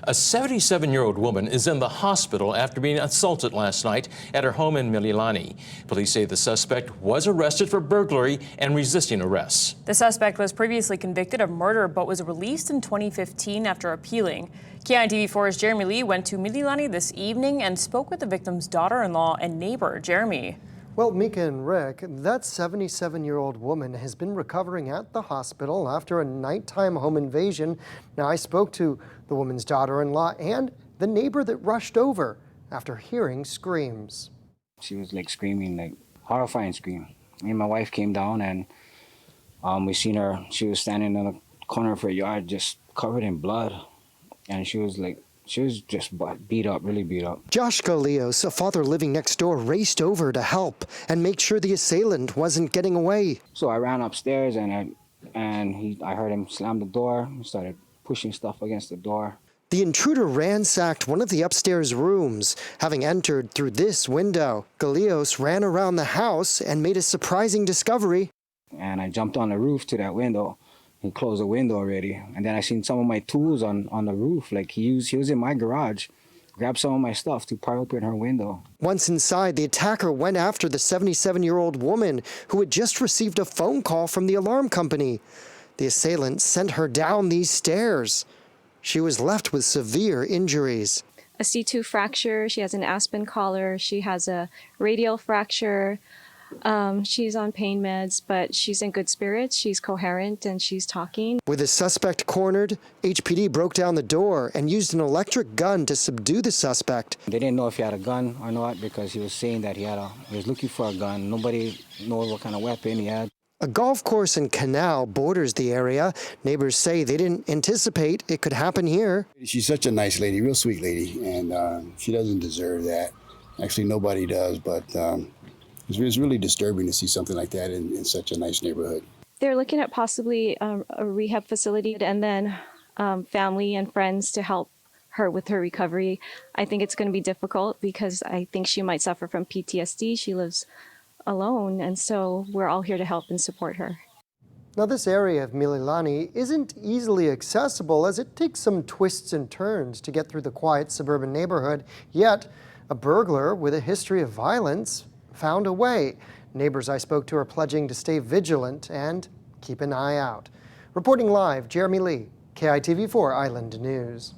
A 77-year-old woman is in the hospital after being assaulted last night at her home in Mililani. Police say the suspect was arrested for burglary and resisting arrest. The suspect was previously convicted of murder but was released in 2015 after appealing. KITV4's Jeremy Lee went to Mililani this evening and spoke with the victim's daughter-in-law and neighbor. Jeremy. Well, Mika and Rick, that 77-year-old woman has been recovering at the hospital after a nighttime home invasion. Now, I spoke to the woman's daughter-in-law and the neighbor that rushed over after hearing screams. She was like screaming, like horrifying scream. Me and my wife came down and we seen her. She was standing in the corner of her yard just covered in blood. And she was just beat up, really beat up. Josh Galeos, a father living next door, raced over to help and make sure the assailant wasn't getting away. So I ran upstairs and I heard him slam the door. He started pushing stuff against the door. The intruder ransacked one of the upstairs rooms, having entered through this window. Galeos ran around the house and made a surprising discovery. And I jumped on the roof to that window. He closed the window already. And then I seen some of my tools on the roof. Like he was in my garage, grabbed some of my stuff to pry open her window. Once inside, the attacker went after the 77-year-old woman who had just received a phone call from the alarm company. The assailant sent her down these stairs. She was left with severe injuries. A C2 fracture, she has an aspen collar, she has a radial fracture. She's on pain meds, but she's in good spirits, she's coherent, and she's talking. With the suspect cornered, HPD broke down the door and used an electric gun to subdue the suspect. They didn't know if he had a gun or not because he was saying that he was looking for a gun. Nobody knows what kind of weapon he had. A golf course and canal borders the area. Neighbors say they didn't anticipate it could happen here. She's such a nice lady, real sweet lady, and she doesn't deserve that. Actually, nobody does, but it's really disturbing to see something like that in such a nice neighborhood. They're looking at possibly a rehab facility and then family and friends to help her with her recovery. I think it's going to be difficult because I think she might suffer from PTSD. She lives alone, and so we're all here to help and support her. Now, this area of Mililani isn't easily accessible as it takes some twists and turns to get through the quiet suburban neighborhood. Yet, a burglar with a history of violence found a way. Neighbors I spoke to are pledging to stay vigilant and keep an eye out. Reporting live, Jeremy Lee, KITV4 Island News.